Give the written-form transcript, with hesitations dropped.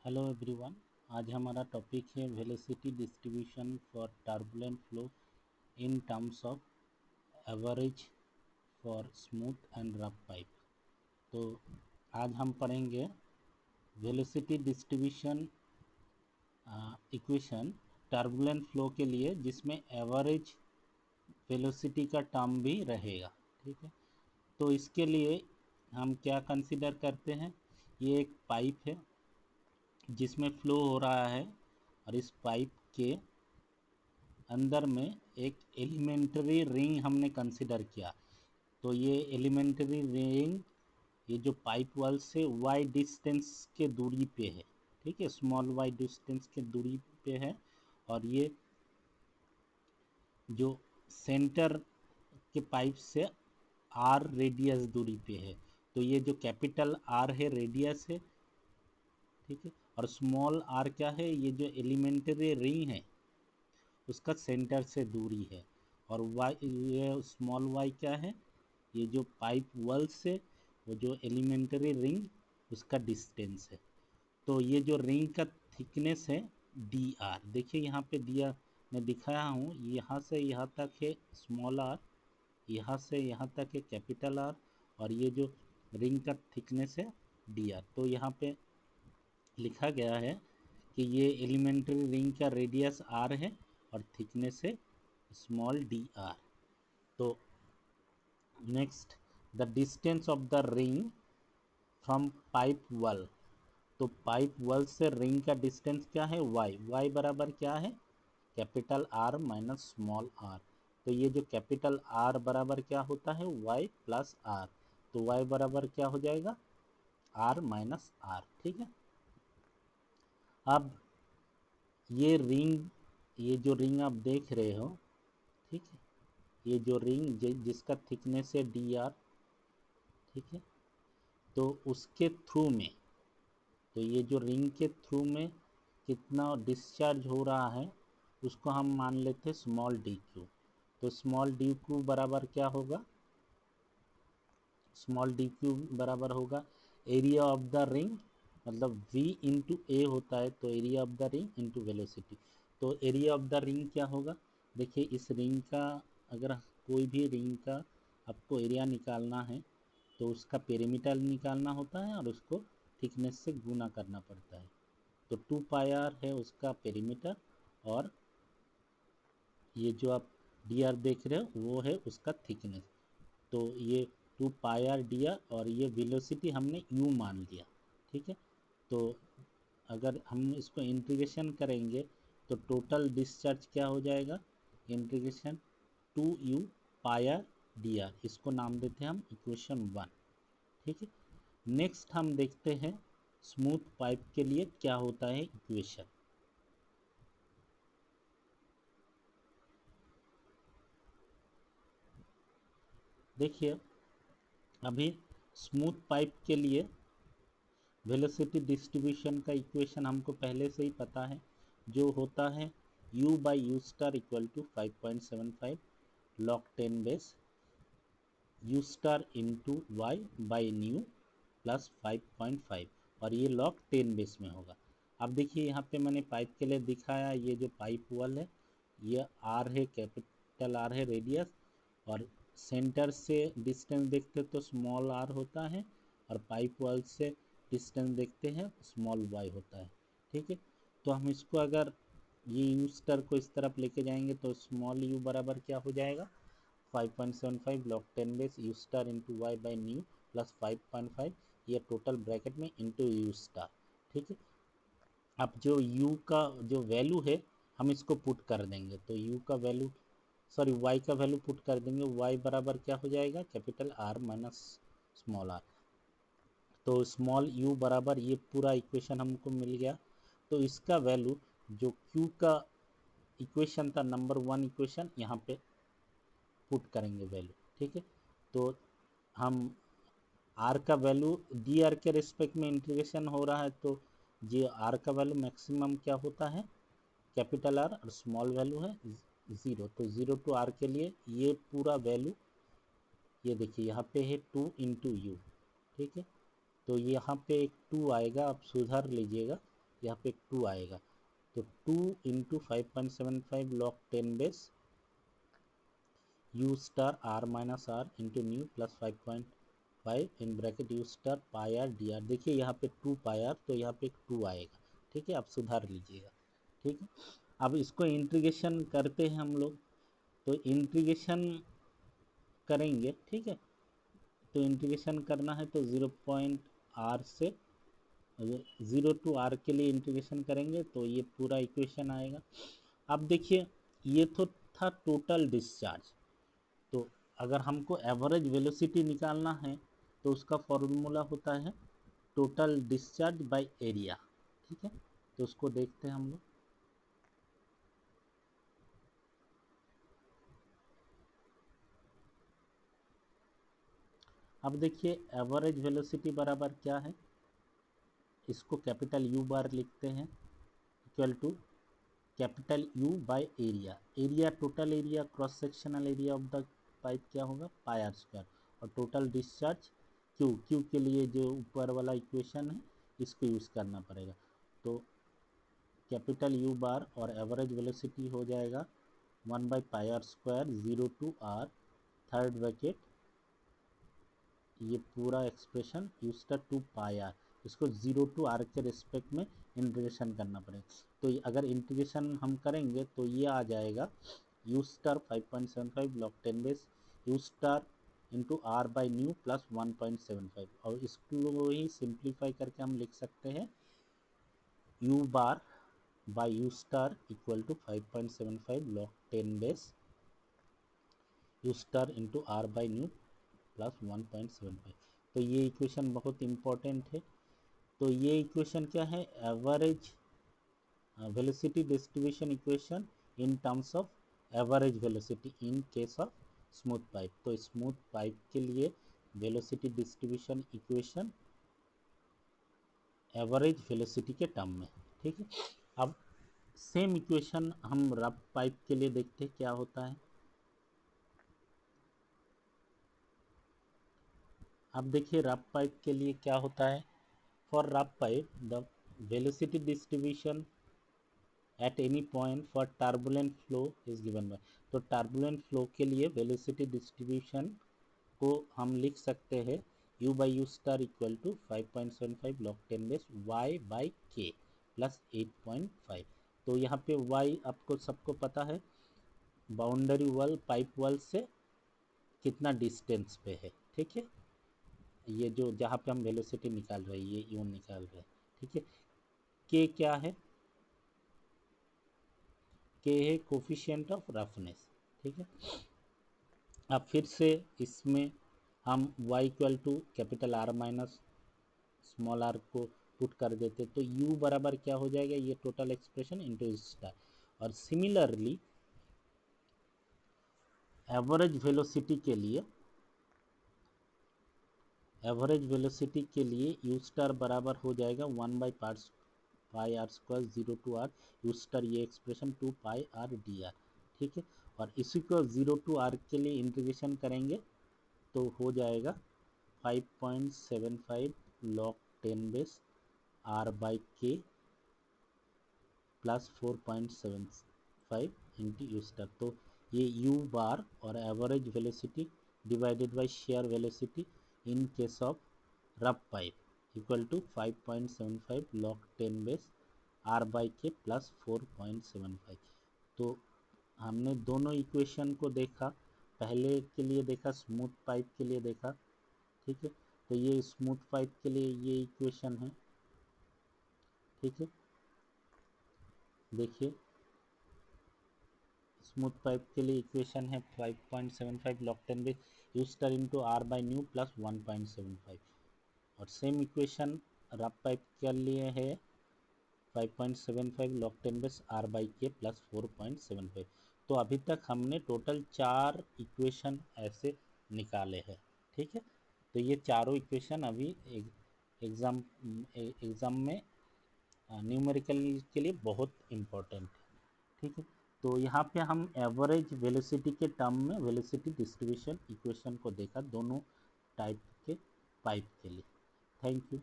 Hello everyone. आज हमारा topic है velocity distribution for turbulent flow in terms of average for smooth and rough pipe. तो आज हम पढ़ेंगे velocity distribution equation turbulent flow के लिए, जिसमें एवरेज वेलोसिटी का टर्म भी रहेगा। ठीक है, तो इसके लिए हम क्या कंसीडर करते हैं। ये एक पाइप है जिसमें फ्लो हो रहा है और इस पाइप के अंदर में एक एलिमेंट्री रिंग हमने कंसीडर किया। तो ये एलिमेंट्री रिंग ये जो पाइप वॉल से वाई डिस्टेंस के दूरी पे है। ठीक है, स्मॉल वाई डिस्टेंस के दूरी पे है और ये जो सेंटर के पाइप से आर रेडियस दूरी पे है। तो ये जो कैपिटल आर है रेडियस है, ठीक है, और स्मॉल आर क्या है, ये जो एलिमेंट्री रिंग है उसका सेंटर से दूरी है। और वाई, ये स्मॉल वाई क्या है, ये जो पाइप वॉल से वो जो एलिमेंट्री रिंग उसका डिस्टेंस है। तो ये जो रिंग का थिकनेस है डी आर, देखिए यहाँ पे दिया मैं दिखाया हूँ, यहाँ से यहाँ तक है स्मॉल आर, यहाँ से यहाँ तक है कैपिटल आर, और ये जो रिंग का थिकनेस है डी आर। तो यहाँ पे लिखा गया है कि ये एलिमेंट्री रिंग का रेडियस आर है और थिकनेस है स्मॉल डी आर। तो next, the distance of the ring from pipe wall. तो पाइप वॉल से रिंग का डिस्टेंस क्या है, वाई। वाई बराबर क्या है, capital R minus small r. तो ये जो कैपिटल आर बराबर क्या होता है, वाई प्लस आर। तो वाई बराबर क्या हो जाएगा, आर माइनस आर। ठीक है, अब ये रिंग, ये जो रिंग आप देख रहे हो, ठीक है, ये जो रिंग जिसका थिकनेस है डी आर, ठीक है, तो उसके थ्रू में, तो ये जो रिंग के थ्रू में कितना डिस्चार्ज हो रहा है उसको हम मान लेते हैं स्मॉल डी क्यू। तो स्मॉल डी क्यू बराबर क्या होगा, स्मॉल डी क्यू बराबर होगा एरिया ऑफ द रिंग, मतलब V इंटू ए होता है, तो area of the ring into velocity. तो एरिया ऑफ द रिंग क्या होगा, देखिए इस रिंग का, अगर कोई भी रिंग का आपको एरिया निकालना है तो उसका पेरीमीटर निकालना होता है और उसको थिकनेस से गुना करना पड़ता है। तो 2 पाई आर है उसका पेरीमीटर, और ये जो आप डी आर देख रहे हो वो है उसका थिकनेस। तो ये 2 पाई आर डी आर, और ये वेलोसिटी हमने u मान लिया। ठीक है, तो अगर हम इसको इंटीग्रेशन करेंगे तो टोटल डिस्चार्ज क्या हो जाएगा, integration 2u pi r d are, इसको नाम देते हैं हम इक्वेशन 1। ठीक है, नेक्स्ट हम देखते हैं स्मूथ पाइप के लिए क्या होता है इक्वेशन। देखिए अभी स्मूथ पाइप के लिए वेलोसिटी डिस्ट्रीब्यूशन का इक्वेशन हमको पहले से ही पता है, जो होता है u by u star equal to 5.75 log 10 base u star into y by nu plus 5.5, और ये लॉग 10 बेस में होगा। अब देखिए यहाँ पे मैंने पाइप के लिए दिखाया, ये जो पाइप वॉल है ये आर है, कैपिटल आर है रेडियस, और सेंटर से डिस्टेंस देखते तो स्मॉल आर होता है, और पाइप वॉल से डिस्टेंस देखते हैं स्मॉल वाई होता है। ठीक है, तो हम इसको अगर ये यू स्टार को इस तरफ लेके जाएंगे तो स्मॉल यू बराबर क्या हो जाएगा, 5.75 log 10 base u star into y by nu plus 5.5, ये टोटल ब्रैकेट में इंटू यू स्टार। ठीक है, अब जो u का जो वैल्यू है हम इसको पुट कर देंगे, तो u का वैल्यू, सॉरी y का वैल्यू पुट कर देंगे, y बराबर क्या हो जाएगा, capital R minus small r। तो स्मॉल u बराबर ये पूरा इक्वेशन हमको मिल गया। तो इसका वैल्यू जो q का इक्वेशन था नंबर 1 इक्वेशन, यहाँ पे पुट करेंगे वैल्यू। ठीक है, तो हम r का वैल्यू डी आर के रिस्पेक्ट में इंटीग्रेशन हो रहा है, तो ये r का वैल्यू मैक्सिमम क्या होता है, कैपिटल आर, और स्मॉल वैल्यू है 0। तो 0 टू आर के लिए ये पूरा वैल्यू, ये देखिए यहाँ पे है 2 इंटू यू। ठीक है, तो यहाँ पे एक 2 आएगा, आप सुधार लीजिएगा, यहाँ पे 2 आएगा, तो 2 into 5.75 log 10 base u star r minus r into nu plus 5.5 in bracket u star pi r d r. देखिए यहाँ पे 2 पाई आर, तो यहाँ पे 2 आएगा, ठीक है, आप सुधार लीजिएगा, ठीक है। अब इसको इंटीग्रेशन करते हैं हम लोग, तो इंटीग्रेशन करेंगे, ठीक है, तो इंटीग्रेशन करना है तो 0.r से 0 टू r के लिए इंटीग्रेशन करेंगे तो ये पूरा इक्वेशन आएगा। अब देखिए ये तो था टोटल डिस्चार्ज, तो अगर हमको एवरेज वेलोसिटी निकालना है तो उसका फॉर्मूला होता है टोटल डिस्चार्ज बाय एरिया, ठीक है, तो उसको देखते हैं हम लोग। अब देखिए एवरेज वेलोसिटी बराबर क्या है, इसको कैपिटल U बार लिखते हैं equal to capital U by area. Area total area cross sectional area of the pipe क्या होगा, पाई आर स्क्वायर, और टोटल डिस्चार्ज Q के लिए जो ऊपर वाला इक्वेशन है इसको यूज़ करना पड़ेगा, तो कैपिटल U बार और एवरेज वेलोसिटी हो जाएगा 1 by pi r square 0 to r third bracket, ये पूरा expression u star 2 pi r, इसको 0 टू r के रिस्पेक्ट में इंटीग्रेशन करना पड़ेगा। तो अगर इंटीग्रेशन हम करेंगे तो ये आ जाएगा u star 5.75 log 10 base u star into r by nu plus 1.75, और इसको ही सिंप्लीफाई करके हम लिख सकते हैं u bar by u star equal to 5.75 log 10 base u star into r by nu plus 1.75। तो ये इक्वेशन बहुत इम्पोर्टेंट है। तो ये इक्वेशन क्या है, average velocity distribution equation in terms of average velocity in case of smooth pipe. तो smooth pipe के लिए velocity distribution equation average velocity के टर्म में, ठीक है। अब सेम इक्वेशन हम रफ पाइप के लिए देखते हैं क्या होता है। अब देखिए रफ पाइप के लिए क्या होता है, for rough pipe the velocity distribution at any point for turbulent flow is given by. तो टर्बुलेंट फ्लो के लिए वेलोसिटी डिस्ट्रीब्यूशन को हम लिख सकते हैं u by u star equal to 5.75 log 10 base y by k plus 8.5। तो यहाँ पे y आपको सबको पता है बाउंड्री वॉल पाइप वॉल से कितना डिस्टेंस पे है, ठीक है, ये जो जहाँ पे हम वेलोसिटी निकाल रहे हैं ये यूँ निकाल रहे हैं, ठीक है। के क्या है, के है कोफिशिएंट ऑफ रफनेस, ठीक है। अब फिर से इसमें हम y equal to capital R minus small r को पुट कर देते तो u बराबर क्या हो जाएगा, ये टोटल एक्सप्रेशन इंटू स्टार। और सिमिलरली एवरेज वेलोसिटी के लिए u स्टार बराबर हो जाएगा 1 by pi r square 0 to r u star, ये expression 2 pi r d r, ठीक है। और इसी को 0 टू r के लिए इंटीग्रेशन करेंगे तो हो जाएगा 5.75 log 10 base r by k plus 4.75 into u star. तो ये u बार और average velocity divided by shear velocity in case of rough pipe equal to 5.75 log 10 base r by k plus 4.75। तो हमने दोनों इक्वेशन को देखा, पहले के लिए देखा, स्मूथ पाइप के लिए देखा, ठीक है। तो ये स्मूथ पाइप के लिए ये इक्वेशन है, ठीक है। देखिए स्मूथ पाइप के लिए इक्वेशन है 5.75 log 10 base u star into r by nu plus 1.75, और सेम इक्वेशन रफ पाइप के लिए है 5.75 log 10 base r by k plus 4.75। तो अभी तक हमने टोटल 4 इक्वेशन ऐसे निकाले हैं, ठीक है। तो ये चारों इक्वेशन अभी एग्ज़ाम में न्यूमेरिकल के लिए बहुत इम्पोर्टेंट है, ठीक है। तो यहाँ पे हम एवरेज वेलोसिटी के टर्म में वेलोसिटी डिस्ट्रीब्यूशन इक्वेशन को देखा दोनों टाइप के पाइप के लिए। Thank you.